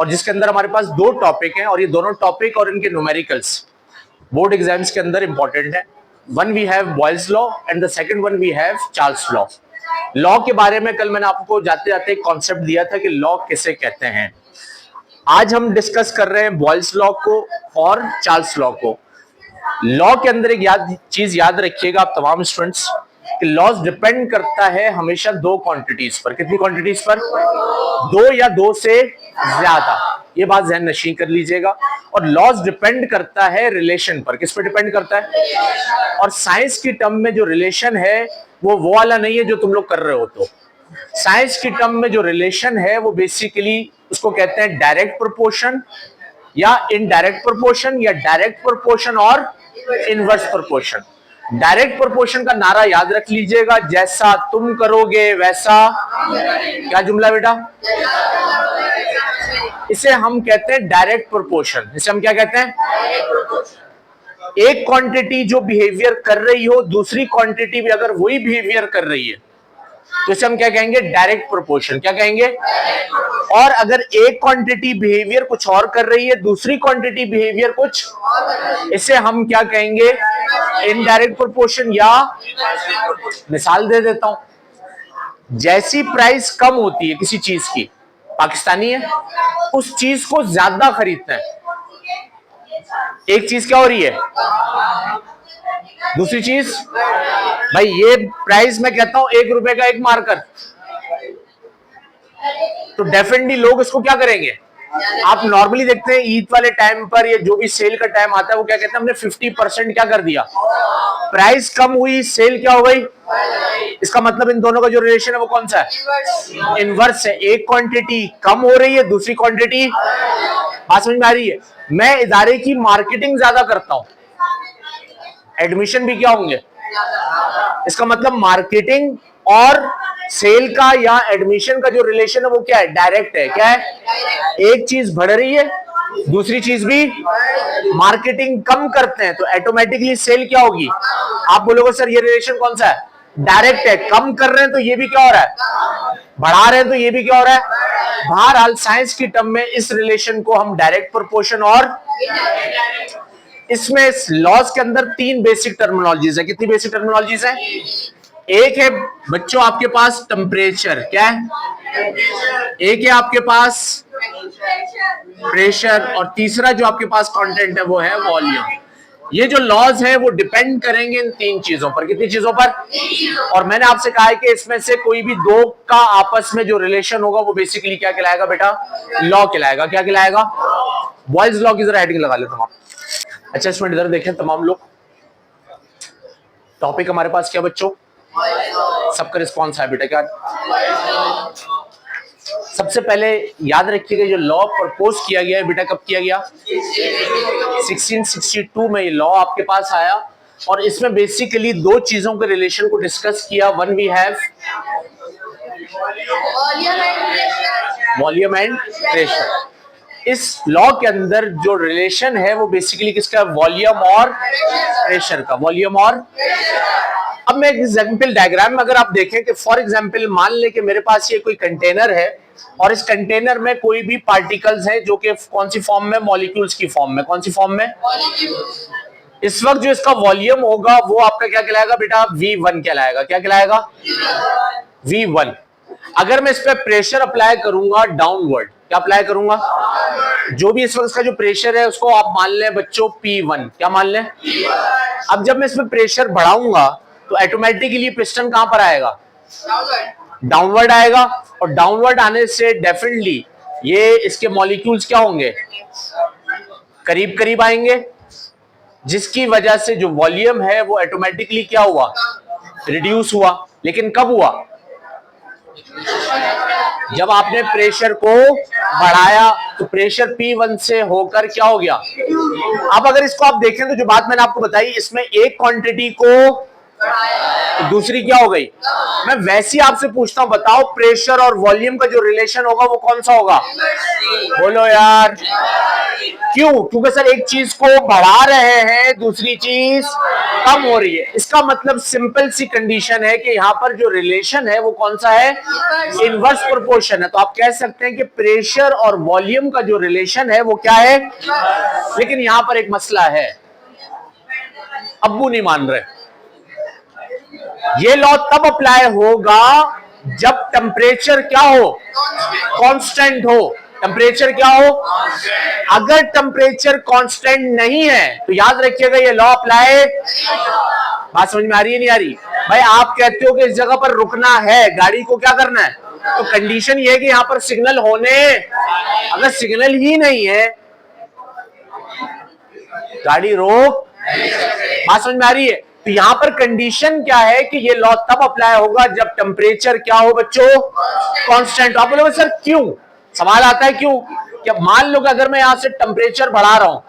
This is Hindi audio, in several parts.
और जिसके अंदर हमारे पास दो टॉपिक हैं और ये दोनों टॉपिक और इनके न्यूमेरिकल्स बोर्ड एग्जाम्स के अंदर इंपॉर्टेंट है। One we have Boyle's law and the second one we have Charles law. Law के बारे में कल मैंने आपको जाते जाते एक कॉन्सेप्ट दिया था कि लॉ किसे कहते हैं। आज हम डिस्कस कर रहे हैं बॉयल्स लॉ को और चार्ल्स लॉ को। लॉ के अंदर एक चीज याद रखिएगा आप तमाम स्टूडेंट्स कि लॉज डिपेंड करता है हमेशा दो क्वांटिटीज पर। कितनी क्वांटिटीज पर? दो या दो से ज्यादा। ये बात ध्यान नशीं कर लीजिएगा। और लॉज डिपेंड करता है रिलेशन पर। किस पर डिपेंड करता है? और साइंस की टर्म में जो रिलेशन है वो वाला नहीं है जो तुम लोग कर रहे हो। तो साइंस की टर्म में जो रिलेशन है वो बेसिकली उसको कहते हैं डायरेक्ट प्रोपोर्शन या इनडायरेक्ट प्रोपोर्शन या डायरेक्ट प्रोपोर्शन और इनवर्स प्रोपोर्शन। डायरेक्ट प्रोपोर्शन का नारा याद रख लीजिएगा, जैसा तुम करोगे वैसा। क्या जुमला बेटा? इसे हम कहते हैं डायरेक्ट प्रोपोर्शन। इसे हम क्या कहते हैं? एक क्वांटिटी जो बिहेवियर कर रही हो दूसरी क्वांटिटी भी अगर वही बिहेवियर कर रही है तो इसे हम क्या कहेंगे? Direct proportion. क्या कहेंगे? और अगर एक क्वांटिटी बिहेवियर कुछ और कर रही है दूसरी क्वांटिटी बिहेवियर कुछ, इसे हम क्या कहेंगे? Indirect proportion. या मिसाल दे देता हूं, जैसी प्राइस कम होती है किसी चीज की, पाकिस्तानी है उस चीज को ज्यादा खरीदते हैं। एक चीज क्या हो रही है, दूसरी चीज भाई ये प्राइस मैं कहता हूं ₹1 का एक मार्कर, तो डेफिनेटली लोग इसको क्या करेंगे? आप नॉर्मली देखते हैं ईद वाले टाइम पर ये जो भी सेल का टाइम आता है वो क्या कहते हैं? हमने 50% क्या कर दिया, प्राइस कम हुई सेल क्या हो गई। इसका मतलब इन दोनों का जो रिलेशन है वो कौन सा है? इनवर्स है। एक क्वांटिटी कम हो रही है दूसरी क्वांटिटी, बात समझ में आ रही है? मैं इदारे की मार्केटिंग ज्यादा करता हूं, एडमिशन भी क्या होंगे। इसका मतलब मार्केटिंग और सेल का या एडमिशन का जो रिलेशन है वो क्या है? डायरेक्ट है। क्या है? एक चीज बढ़ रही है दूसरी चीज भी। मार्केटिंग कम करते हैं तो ऑटोमेटिकली सेल क्या होगी। आप बोलोगे सर ये रिलेशन कौन सा है? डायरेक्ट है। कम कर रहे हैं तो ये भी क्या हो रहा है? बढ़ा रहे हैं तो ये भी क्या हो रहा है? बहरहाल साइंस की टर्म में इस रिलेशन को हम डायरेक्ट प्रोपोर्शन और इसमें इस लॉज के अंदर तीन बेसिक टर्मिनोलॉजीज है। कितनी बेसिक टर्मिनोलॉजीज है? एक है बच्चों आपके पास टेम्परेचर। क्या है? एक है आपके पास प्रेशर और तीसरा जो आपके पास कंटेंट है वो है वॉल्यूम। ये जो लॉज है वो डिपेंड करेंगे इन तीन चीजों पर। कितनी चीजों पर? और मैंने आपसे कहा है कि इसमें से कोई भी दो का आपस में जो रिलेशन होगा वो बेसिकली क्या कहलाएगा बेटा? लॉ कहलाएगा। क्या कहलाएगा? बॉयल्स लॉ की जरा हेडिंग लगा लेता हूं। अच्छा इसमें इधर देखें तमाम लोग, टॉपिक हमारे पास क्या बच्चों? सबका रिस्पॉन्स है बेटा क्या? सबसे पहले याद रखिएगा जो लॉ प्रपोज किया गया है बेटा कब किया गया? 1662 में ये लॉ आपके पास आया और इसमें बेसिकली दो चीजों के रिलेशन को डिस्कस किया। One we have volume and pressure. इस लॉ के अंदर जो रिलेशन है वो बेसिकली किसका? वॉल्यूम और प्रेशर का। वॉल्यूम और अब मैं एक एग्जांपल डायग्राम में अगर आप देखें कि फॉर एग्जांपल मान लें कि मेरे पास ये कोई कंटेनर है और इस कंटेनर में कोई भी पार्टिकल्स हैं जो कि कौन सी फॉर्म में? मॉलिक्यूल्स की फॉर्म में। कौन सी फॉर्म में? इस वक्त जो इसका वॉल्यूम होगा वो आपका क्या कहलाएगा बेटा? V1 कहलाएगा। क्या कहलाएगा? V1। अगर मैं इस पर प्रेशर अप्लाई करूंगा डाउनवर्ड, क्या अप्लाई करूंगा? जो भी इस वक्त का जो प्रेशर है उसको आप मान लें बच्चों P1। क्या मान लें? अब जब मैं इसमें प्रेशर बढ़ाऊंगा तो ऑटोमेटिकली पिस्टन कहां पर आएगा? डाउनवर्ड आएगा। और डाउनवर्ड आने से डेफिनेटली ये इसके मॉलिक्यूल्स क्या होंगे? करीब करीब आएंगे, जिसकी वजह से जो वॉल्यूम है वो ऑटोमेटिकली क्या हुआ? रिड्यूस हुआ। लेकिन कब हुआ? जब आपने प्रेशर को बढ़ाया तो प्रेशर P1 से होकर क्या हो गया? अब अगर इसको आप देखें तो जो बात मैंने आपको बताई इसमें एक क्वांटिटी को तो दूसरी क्या हो गई? मैं वैसे ही आपसे पूछता हूं बताओ प्रेशर और वॉल्यूम का जो रिलेशन होगा वो कौन सा होगा? बोलो यार। क्यों? क्योंकि सर एक चीज को बढ़ा रहे हैं, दूसरी चीज कम हो रही है। इसका मतलब सिंपल सी कंडीशन है कि यहाँ पर जो रिलेशन है वो कौन सा है? इनवर्स प्रोपोर्शन है। तो आप कह सकते हैं कि प्रेशर और वॉल्यूम का जो रिलेशन है वो क्या है? लेकिन यहाँ पर एक मसला है, अब्बू नहीं मान रहे। ये लॉ तब अप्लाई होगा जब टेम्परेचर क्या हो? कांस्टेंट हो। टेम्परेचर क्या हो? अगर टेम्परेचर कांस्टेंट नहीं है तो याद रखिएगा ये लॉ अप्लाई। बात समझ में आ रही है नहीं आ रही? भाई आप कहते हो कि इस जगह पर रुकना है, गाड़ी को क्या करना है, तो कंडीशन ये है कि यहां पर सिग्नल होने, अगर सिग्नल ही नहीं है गाड़ी रोक। बात समझ में आ रही है? तो यहां पर कंडीशन क्या है कि ये लॉ तब अप्लाई होगा जब टेम्परेचर क्या हो बच्चों? कांस्टेंट। आप बोलोगे सर क्यों? सवाल आता है क्यों? क्या मान लो कि अगर मैं यहां से टेम्परेचर बढ़ा रहा हूं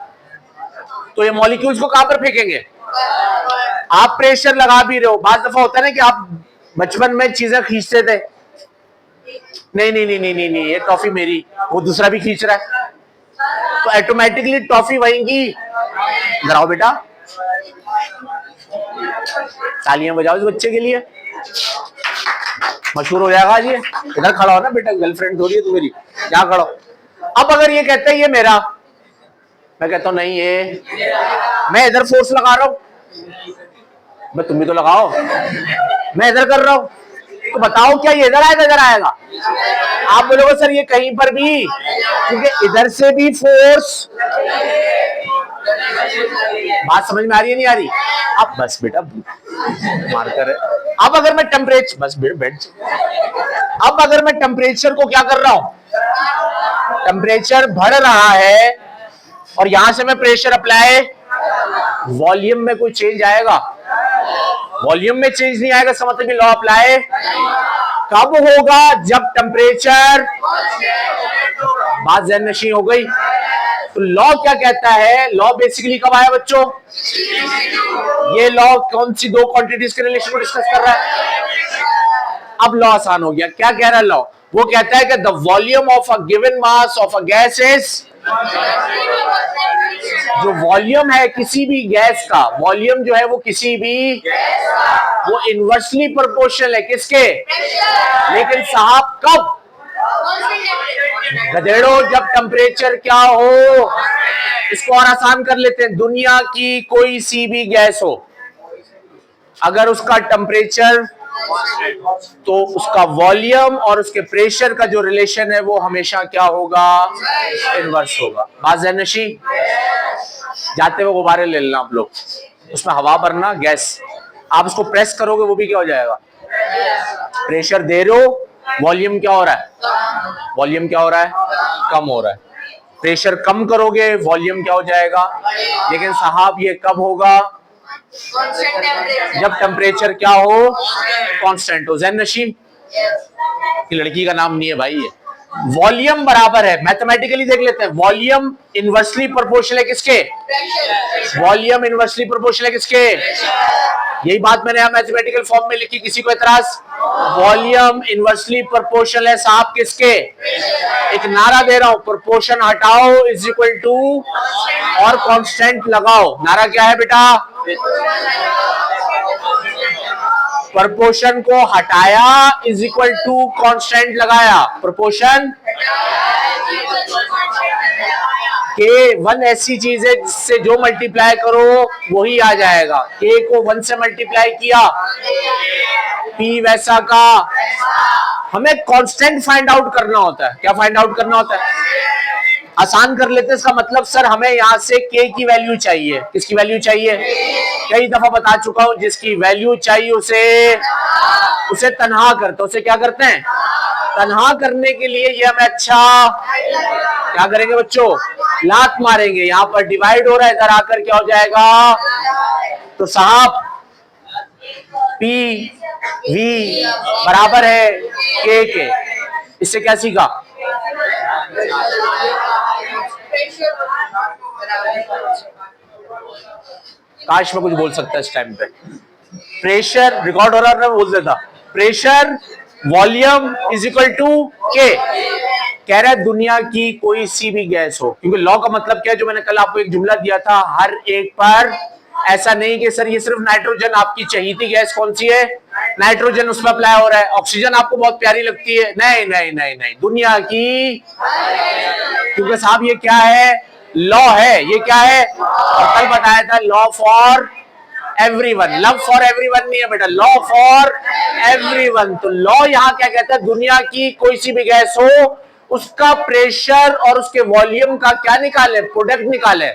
तो ये मॉलिक्यूल्स को कहां पर फेंकेंगे? आप प्रेशर लगा भी रहे हो। बात दफा होता है ना कि आप बचपन में चीजें खींचते थे, नहीं नहीं नहीं नहीं नहीं, नहीं ये टॉफी मेरी, वो दूसरा भी खींच रहा है, तो ऑटोमेटिकली टॉफी वहींगी। इधर आओ बेटा, तालियां बजाओ इस बच्चे के लिए, मशहूर हो जाएगा आज ये। इधर खड़ा हो ना बेटा, गर्लफ्रेंड थोड़ी है तू मेरी, यहाँ खड़ा हो। अब अगर ये कहते हैं ये मेरा, मैं कहता हूं नहीं ये, मैं इधर फोर्स लगा रहा हूं, मैं तुम भी तो लगाओ, मैं इधर कर रहा हूं, तो बताओ क्या ये इधर आएगा इधर आएगा? आप बोलोगे सर ये कहीं पर भी, क्योंकि इधर से भी फोर्स। बात समझ में आ रही है नहीं आ रही? अब बस बेटा मारकर है। अब अगर मैं टेम्परेचर, बस बैठ, अब अगर मैं टेम्परेचर को क्या कर रहा हूं, टेम्परेचर बढ़ रहा है और यहां से मैं प्रेशर अप्लाई, वॉल्यूम में कोई चेंज आएगा? वॉल्यूम में चेंज नहीं आएगा, समझ में लॉ अप्लाई कब होगा? जब टेम्परेचर, बात ज़हन नशी हो गई। तो लॉ क्या कहता है? लॉ बेसिकली कब आया बच्चों? ये लॉ कौन सी दो क्वांटिटीज के रिलेशन को डिस्कस कर रहा है? अब लॉ आसान हो गया। क्या कह रहा है लॉ? वो कहता है कि the volume of a given mass of a gas is, जो वॉल्यूम है किसी भी गैस का, वॉल्यूम जो है वो किसी भी, वो इनवर्सली प्रोपोर्शनल है किसके? लेकिन साहब कब? गधेड़ो जब टेम्परेचर क्या हो। इसको और आसान कर लेते हैं, दुनिया की कोई सी भी गैस हो, अगर उसका टेम्परेचर, तो उसका वॉल्यूम और उसके प्रेशर का जो रिलेशन है वो हमेशा क्या होगा? इनवर्स होगा। बात ज़हनशी। जाते हुए गुब्बारे ले लेना आप लोग, उसमें हवा भरना, गैस, आप उसको प्रेस करोगे वो भी क्या हो जाएगा? प्रेशर दे रहे हो, वॉल्यूम क्या हो रहा है? वॉल्यूम क्या हो रहा है? कम हो रहा है। प्रेशर कम करोगे वॉल्यूम क्या हो जाएगा? लेकिन साहब ये कब होगा? जब टेम्परेचर क्या हो? कांस्टेंट हो। ज़हन नशी, लड़की का नाम नहीं है भाई ये। वॉल्यूम बराबर है, मैथमेटिकली देख लेते हैं, वॉल्यूम इनवर्सली प्रोपोर्शनल है किसके? वॉल्यूम इनवर्सली प्रोपोर्शनल है किसके? यही बात मैंने यहां मैथमेटिकल फॉर्म में लिखी, किसी को एतराज? वॉल्यूम इनवर्सली प्रोपोर्शनल है साहब किसके? एक नारा दे रहा हूं, प्रोपोर्शन हटाओ इज इक्वल टू और कांस्टेंट लगाओ। नारा क्या है बेटा? प्रोपोर्शन को हटाया इज इक्वल टू कांस्टेंट लगाया। प्रोपोर्शन के वन ऐसी चीज है जिससे जो मल्टीप्लाई करो वही आ जाएगा। के को 1 से मल्टीप्लाई किया, पी वैसा का। हमें कांस्टेंट फाइंड आउट करना होता है। क्या फाइंड आउट करना होता है? आसान कर लेते हैं। इसका मतलब सर हमें यहां से के की वैल्यू चाहिए। किसकी वैल्यू चाहिए? कई दफा बता चुका हूं, जिसकी वैल्यू चाहिए उसे तन्हा करते, उसे क्या करते हैं? तन्हा करने के लिए ये हमें अच्छा क्या करेंगे बच्चों? लात मारेंगे। यहां पर डिवाइड हो रहा है, इधर आकर क्या हो जाएगा? तो साहब पी वी बराबर है के। इससे क्या सीखा? काश मैं कुछ बोल सकता इस टाइम पे। प्रेशर रिकॉर्ड हो रहा है, मैं बोल देता, pressure volume is equal to K. कह रहा है दुनिया की कोई सी भी गैस हो, क्योंकि लॉ का मतलब क्या है, जो मैंने कल आपको एक जुमला दिया था, हर एक पर, ऐसा नहीं कि सर ये सिर्फ नाइट्रोजन आपकी चहीती गैस कौन सी है, नाइट्रोजन उस पर अप्लाई हो रहा है, ऑक्सीजन आपको बहुत प्यारी लगती है, नहीं नहीं नहीं नहीं, दुनिया की, क्योंकि साहब ये क्या है, लॉ है, ये क्या है, और कल बताया था law for everyone, love for everyone नहीं है बेटा, लॉ फॉर एवरीवन। तो लॉ यहाँ क्या कहता है, दुनिया की कोई सी भी गैस हो, उसका प्रेशर और उसके वॉल्यूम का क्या निकाले, प्रोडक्ट निकाले,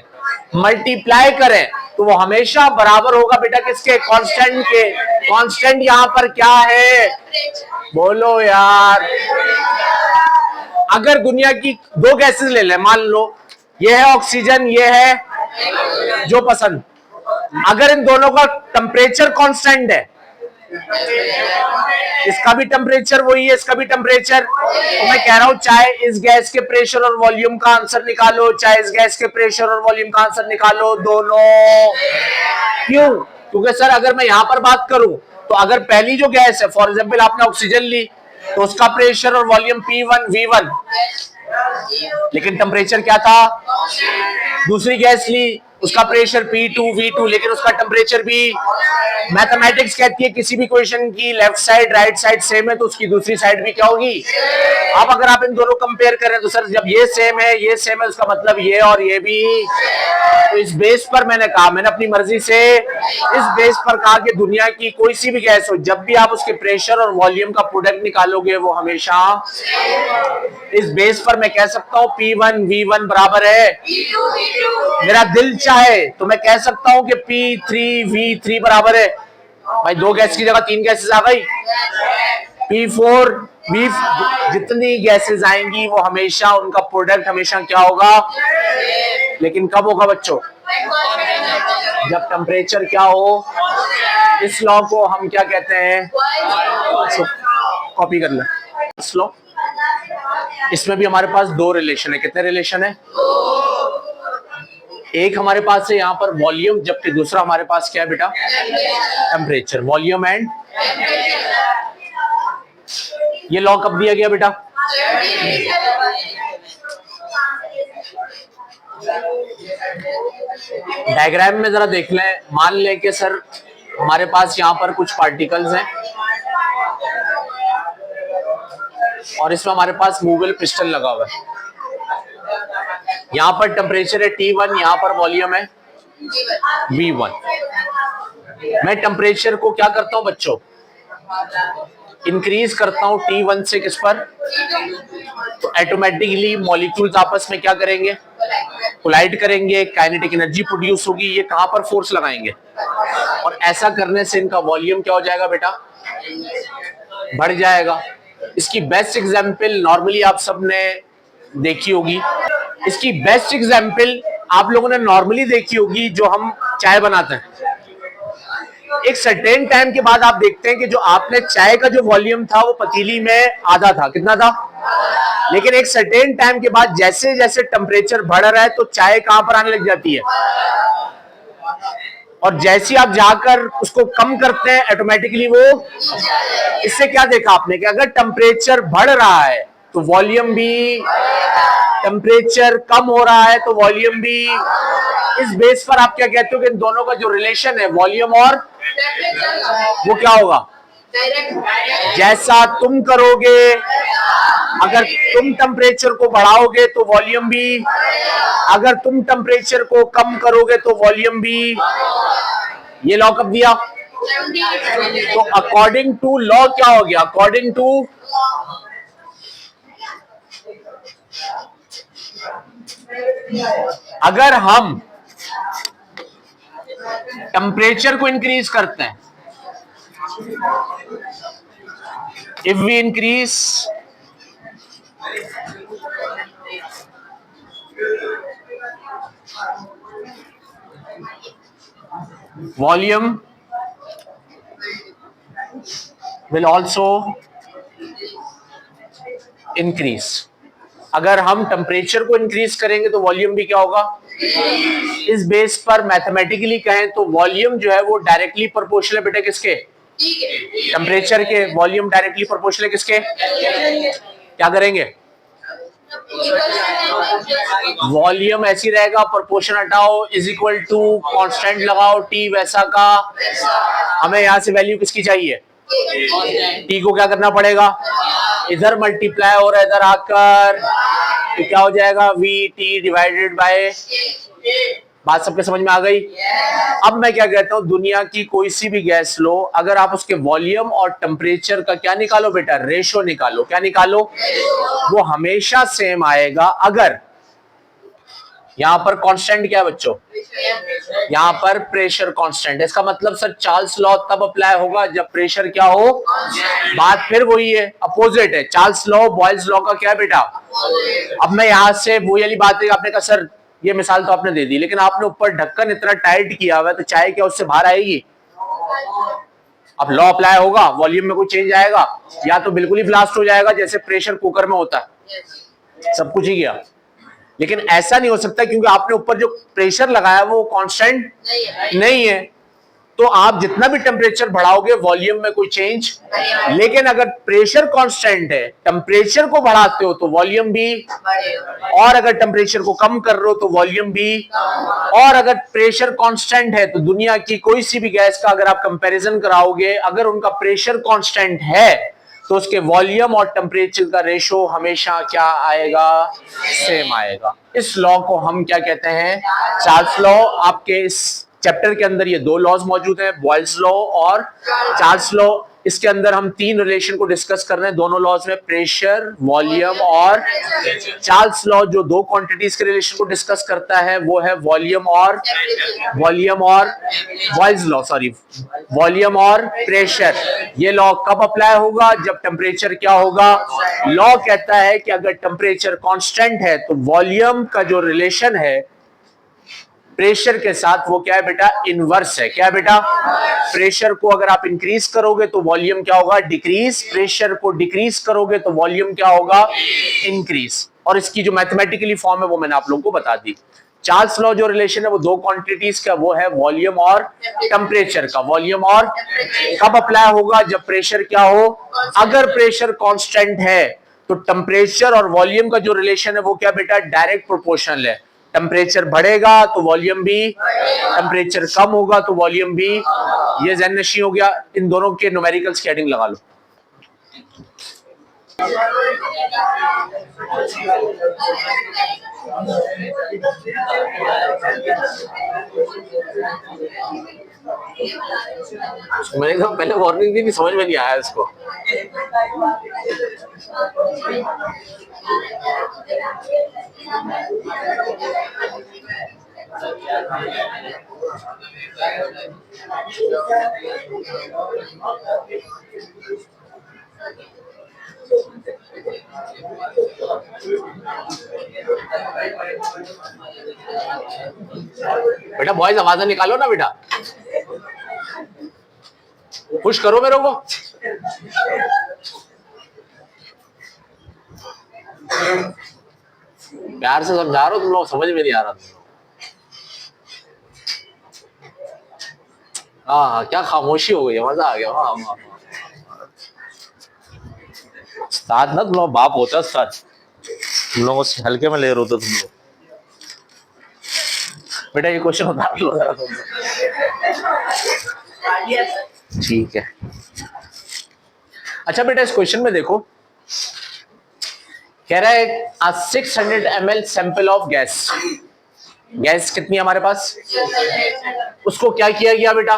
मल्टीप्लाई करें, तो वो हमेशा बराबर होगा बेटा किसके, कांस्टेंट के। कांस्टेंट यहाँ पर क्या है, बोलो यार, अगर दुनिया की दो गैसेस ले लें, मान लो ये है ऑक्सीजन, ये है जो पसंद, अगर इन दोनों का टेम्परेचर कांस्टेंट है, इसका भी टेम्परेचर वही है, इसका भी टेम्परेचर, तो मैं कह रहा हूं चाहे इस गैस के प्रेशर और वॉल्यूम का आंसर निकालो, चाहे इस गैस के प्रेशर और वॉल्यूम का आंसर निकालो, दोनों। क्यों? क्योंकि सर अगर मैं यहां पर बात करूं, तो अगर पहली जो गैस है, फॉर एग्जाम्पल आपने ऑक्सीजन ली, तो उसका प्रेशर और वॉल्यूम P1 V1, लेकिन टेम्परेचर क्या था, दूसरी गैस ली, उसका प्रेशर P2 V2, लेकिन उसका टेम्परेचर भी। मैथमेटिक्स कहती है किसी भी क्वेश्चन की left side right side same है, तो उसकी दूसरी साइड भी क्या होगी। अब अगर आप इन दोनों कंपेयर करें, तो सर जब ये सेम है, ये सेम है, उसका मतलब ये और ये भी। तो इस बेस पर मैंने कहा, मैंने अपनी मर्जी से इस बेस पर कहा कि दुनिया की कोई सी भी गैस हो, जब भी आप उसके प्रेशर और वॉल्यूम का प्रोडक्ट निकालोगे, वो हमेशा, इस बेस पर मैं कह सकता हूं P1 V1 बराबर है P2 मेरा दिल चाहे तो मैं कह सकता हूं कि P3 V3 बराबर है। भाई दो गैस की जगह तीन गैसेस आ गई, P4 V, जितनी गैसेस आएंगी वो हमेशा उनका प्रोडक्ट हमेशा क्या होगा, लेकिन कब होगा बच्चों, जब टेम्परेचर क्या हो। इस लॉ को हम क्या कहते हैं, कॉपी कर ले इस लॉ। इसमें भी हमारे पास दो रिलेशन है, कितने रिलेशन है, एक हमारे पास है यहाँ पर वॉल्यूम, जबकि दूसरा हमारे पास क्या है बेटा, टेम्परेचर, वॉल्यूम एंड। ये लॉ कब दिया गया बेटा, डायग्राम में जरा देख लें। मान लें कि सर हमारे पास यहाँ पर कुछ पार्टिकल्स हैं और इसमें हमारे पास मूवेबल पिस्टन लगा हुआ है, यहाँ पर टेम्परेचर है T1, यहाँ पर वॉल्यूम है V1। मैं टेम्परेचर को क्या करता हूं बच्चों, इंक्रीज करता हूं T1 से किस पर, तो ऑटोमेटिकली मॉलिक्यूल्स आपस में क्या करेंगे, कोलाइड करेंगे, काइनेटिक एनर्जी प्रोड्यूस होगी, ये कहां पर फोर्स लगाएंगे, और ऐसा करने से इनका वॉल्यूम क्या हो जाएगा बेटा, बढ़ जाएगा। इसकी बेस्ट एग्जांपल नॉर्मली आप सबने देखी होगी, इसकी बेस्ट एग्जांपल आप लोगों ने नॉर्मली देखी होगी, जो हम चाय बनाते हैं, एक सर्टेन टाइम के बाद आप देखते हैं कि जो आपने चाय का जो वॉल्यूम था वो पतीली में आधा था, कितना था, लेकिन एक सर्टेन टाइम के बाद जैसे जैसे टेम्परेचर बढ़ रहा है तो चाय कहां पर आने लग जाती है, और जैसे आप जाकर उसको कम करते हैं ऑटोमेटिकली वो। इससे क्या देखा आपने कि अगर टेम्परेचर बढ़ रहा है तो वॉल्यूम भी, टेम्परेचर कम हो रहा है तो वॉल्यूम भी। इस बेस पर आप क्या कहते हो कि इन दोनों का जो रिलेशन है वॉल्यूम और, वो क्या होगा, जैसा तुम करोगे, अगर तुम टेम्परेचर को बढ़ाओगे तो वॉल्यूम भी, अगर तुम टेम्परेचर को कम करोगे तो वॉल्यूम भी। ये लॉ कब दिया, तो अकॉर्डिंग टू लॉ क्या हो गया, अकॉर्डिंग टू, अगर हम टेम्परेचर को इंक्रीज करते हैं, if we increase volume will also increase. अगर हम टेम्परेचर को इंक्रीज करेंगे तो वॉल्यूम भी क्या होगा। इस बेस पर मैथमेटिकली कहें तो वॉल्यूम जो है वो डायरेक्टली प्रोपोर्शनल है बेटा किसके, टेम्परेचर के। वॉल्यूम डायरेक्टली प्रोपोर्शनल है किसके, क्या करेंगे, वॉल्यूम ऐसी रहेगा, प्रोपोर्शन हटाओ, इज इक्वल टू कांस्टेंट लगाओ टी वैसा का। हमें यहां से वैल्यू किसकी चाहिए? टी को क्या करना पड़ेगा? इधर मल्टीप्लाई हो रहा है, इधर आकर तो क्या हो जाएगा? We T divided by. बात सबके समझ में आ गई? अब मैं क्या कहता हूं, दुनिया की कोई सी भी गैस लो, अगर आप उसके वॉल्यूम और टेम्परेचर का क्या निकालो बेटा? रेशो निकालो। क्या निकालो? वो हमेशा सेम आएगा अगर यहां पर कांस्टेंट क्या है बच्चों? यहां पर प्रेशर कांस्टेंट है। इसका मतलब सर चार्ल्स लॉ तब अप्लाई होगा जब प्रेशर क्या हो? बात फिर वही है, अपोजिट है। चार्ल्स लॉ बॉयल्स लॉ का क्या है बेटा? अब मैं यहां से वही वाली बात है, आपने कहा सर ये मिसाल तो आपने दे दी, लेकिन आपने ऊपर ढक्कन इतना टाइट किया हुआ है तो चाय क्या उससे बाहर आएगी? अब लॉ अप्लाई होगा, वॉल्यूम में कोई चेंज आएगा? या तो बिल्कुल ही ब्लास्ट हो जाएगा जैसे प्रेशर कुकर में होता है, सब कुछ ही गया। लेकिन ऐसा नहीं हो सकता क्योंकि आपने ऊपर जो प्रेशर लगाया वो कांस्टेंट नहीं है। तो आप जितना भी टेम्परेचर बढ़ाओगे वॉल्यूम में कोई चेंज, लेकिन अगर प्रेशर कांस्टेंट है, टेम्परेचर को बढ़ाते हो तो वॉल्यूम भी, और अगर टेम्परेचर को कम कर रहे हो तो वॉल्यूम भी। और अगर प्रेशर कांस्टेंट है तो दुनिया की कोई सी भी गैस का अगर आप कंपैरिजन कराओगे, अगर उनका प्रेशर कांस्टेंट है तो उसके वॉल्यूम और टेम्परेचर का रेशो हमेशा क्या आएगा? सेम आएगा। इस लॉ को हम क्या कहते हैं? Charles law. आपके इस चैप्टर के अंदर ये दो लॉज मौजूद हैं, बॉयल्स लॉ और चार्ल्स लॉ। इसके अंदर हम तीन रिलेशन को डिस्कस कर रहे हैं दोनों लॉज में, प्रेशर, वॉल्यूम और चार्ल्स लॉ जो दो क्वांटिटीज के रिलेशन को डिस्कस करता है वो है वॉल्यूम और बॉयल्स लॉ, सॉरी, वॉल्यूम और प्रेशर। ये लॉ कब अप्लाई होगा? जब टेम्परेचर क्या होगा? लॉ कहता है कि अगर टेम्परेचर कांस्टेंट है तो वॉल्यूम का जो रिलेशन है प्रेशर के साथ वो क्या है बेटा? इनवर्स है। क्या है बेटा? प्रेशर को अगर आप इंक्रीज करोगे तो वॉल्यूम क्या होगा? डिक्रीज। प्रेशर को डिक्रीज करोगे तो वॉल्यूम क्या होगा? इंक्रीज। और इसकी जो मैथमेटिकली फॉर्म है वो मैंने आप लोगों को बता दी। चार्ल्स लॉ जो रिलेशन है वो दो क्वांटिटीज का, वो है वॉल्यूम और टेम्परेचर का। वॉल्यूम और कब अप्लाई होगा? जब प्रेशर क्या हो? अगर प्रेशर कांस्टेंट है तो टेम्परेचर और वॉल्यूम का जो रिलेशन है वो क्या बेटा? डायरेक्ट प्रोपोर्शनल है। टेम्परेचर बढ़ेगा तो वॉल्यूम भी, टेम्परेचर कम होगा तो वॉल्यूम भी। ये ज़हन नशी हो गया। इन दोनों के न्यूमेरिकल्स की हेडिंग लगा लो। मैंने एकदम पहले वार्निंग दी थी, समझ में नहीं आया इसको। बेटा बॉयज आवाज निकालो ना बेटा, पुश करो मेरे को। प्यार से समझा रहा हूं, तुम लोग समझ में नहीं आ रहा। हाँ, क्या खामोशी हो गई, मजा आ गया। हाँ, उस्ताद ना तुम लोग बाप होता उस्ताद, तुम लोगों से हल्के में ले रहे होते तुम लोग। बेटा ये क्वेश्चन उतार लो जरा तुम। ठीक है। अच्छा बेटा इस क्वेश्चन में देखो, कह रहा है 600 ml sample of gas. Gas कितनी हमारे पास? उसको क्या किया गया बेटा?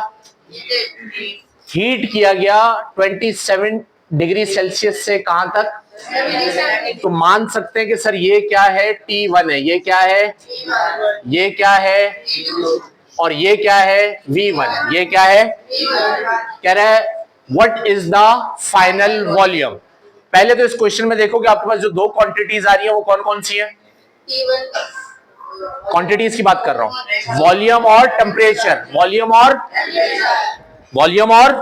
हीट किया गया 27 डिग्री सेल्सियस से कहां तक? तो मान सकते हैं कि सर ये क्या है? T1 है। ये क्या है? ये क्या है? और ये क्या है? V1। ये क्या है? कह रहा है what is the final volume. पहले तो इस क्वेश्चन में देखो कि आपके पास जो दो क्वांटिटीज आ रही है वो कौन कौन सी है? क्वांटिटीज की बात कर रहा हूं, वॉल्यूम और टेम्परेचर। वॉल्यूम और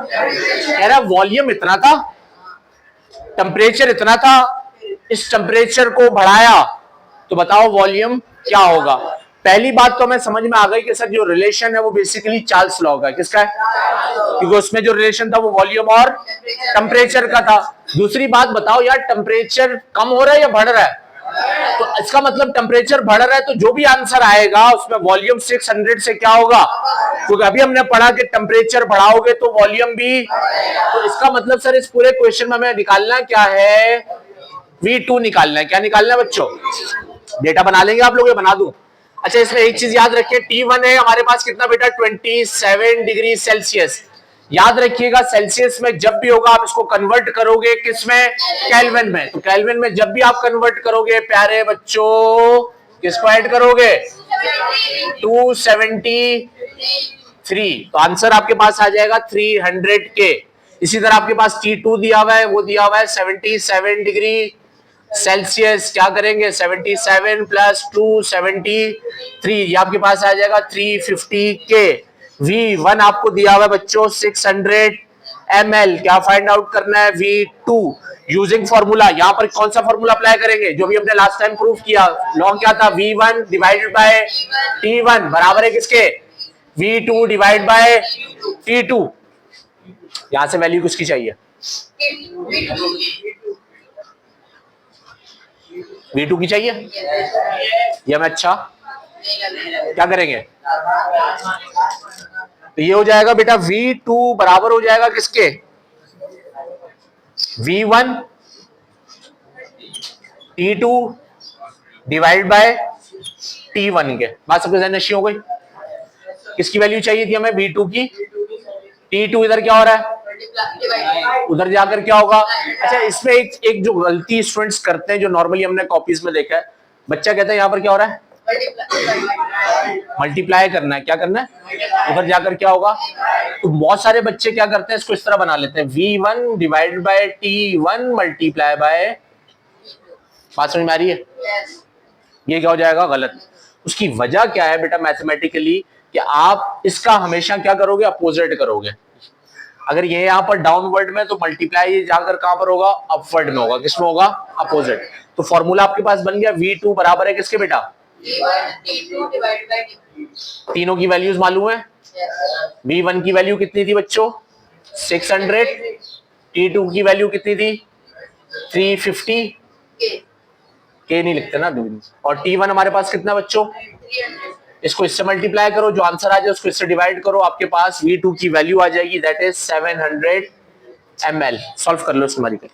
कह रहा है वॉल्यूम इतना था, टेम्परेचर इतना था, इस टेम्परेचर को बढ़ाया तो बताओ वॉल्यूम क्या होगा। पहली बात तो हमें समझ में आ गई कि सर जो रिलेशन है वो बेसिकली चार्ल्स लॉ का। किसका है? क्योंकि उसमें जो रिलेशन था वो वॉल्यूम और टेम्परेचर का था। दूसरी बात बताओ यार, टेम्परेचर कम हो रहा है या बढ़ रहा है? तो इसका मतलब टेम्परेचर बढ़ रहा है, तो जो भी आंसर आएगा उसमें वॉल्यूम 600 से क्या होगा, क्योंकि अभी हमने पढ़ा कि टेम्परेचर बढ़ाओगे तो वॉल्यूम भी, तो इसका मतलब सर इस पूरे क्वेश्चन में हमें निकालना क्या है, V2 निकालना है। क्या निकालना है बच्चों, डेटा बना लेंगे आप लोग, बना दूं। अच्छा, इसमें एक चीज याद रखिए, T1 है हमारे पास कितना बेटा, 27 डिग्री सेल्सियस। याद रखिएगा सेल्सियस में जब भी होगा आप इसको कन्वर्ट करोगे किस में, केल्विन में। तो केल्विन में जब भी आप कन्वर्ट करोगे प्यारे बच्चों, किसको ऐड करोगे, 273। तो आंसर आपके पास आ जाएगा 300 के। इसी तरह आपके पास T2 दिया हुआ है, वो दिया हुआ है 77 डिग्री सेल्सियस। क्या करेंगे, 77 प्लस 273, ये आपके पास आ जाएगा 350 के। V1 आपको दिया हुआ है बच्चों 600 ml। क्या फाइंड आउट करना है, V2 यूजिंग फॉर्मूला। यहां पर कौन सा फॉर्मूला अप्लाई करेंगे, जो भी हमने लास्ट टाइम प्रूव किया, लॉ क्या था, V1 डिवाइडेड बाय T1 बराबर है किसके, V2 डिवाइड बाय T2। यहां से वैल्यू किसकी चाहिए, V2 की चाहिए। ये हमें अच्छा क्या करेंगे, तो ये हो जाएगा बेटा V2 बराबर हो जाएगा किसके, V1 T2 divide by T1 के। बात सबके ध्यान नशी हो गई। किसकी वैल्यू चाहिए थी हमें, V2 की। T2 इधर क्या हो रहा है, उधर जाकर क्या होगा। अच्छा, इसमें एक जो गलती स्टूडेंट्स करते हैं, जो नॉर्मली हमने कॉपीज में देखा है, बच्चा कहता है यहाँ पर क्या हो रहा है, मल्टीप्लाई करना है। क्या करना है, उधर जाकर क्या होगा। तो बहुत सारे बच्चे क्या करते हैं, इसको इस तरह बना लेते हैं, V1 divide by T1 multiply by. बात समझ में आ रही है, ये क्या हो जाएगा, गलत। उसकी वजह क्या है बेटा, मैथमेटिकली, कि आप इसका हमेशा क्या करोगे, अपोजिट करोगे। अगर ये यहाँ पर डाउनवर्ड में, तो मल्टीप्लाई जाकर कहां पर होगा, अपवर्ड में होगा। किसमें होगा, अपोजिट। तो फॉर्मूला आपके पास बन गया, V2 बराबर है किसके बेटा, तीनों की वैल्यूज मालूम है। V1 की वैल्यू कितनी थी बच्चों, 600। T2 की वैल्यू कितनी थी, 350 के नहीं लिखते ना, और T1 हमारे पास कितना बच्चों, इसको इससे मल्टीप्लाई करो, जो आंसर आ जाए उसको इससे डिवाइड करो, आपके पास V2 की वैल्यू आ जाएगी, दैट इज 700 ml। सॉल्व कर लो इसमें करके।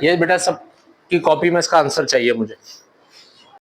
ये बेटा सब की कॉपी में इसका आंसर चाहिए मुझे।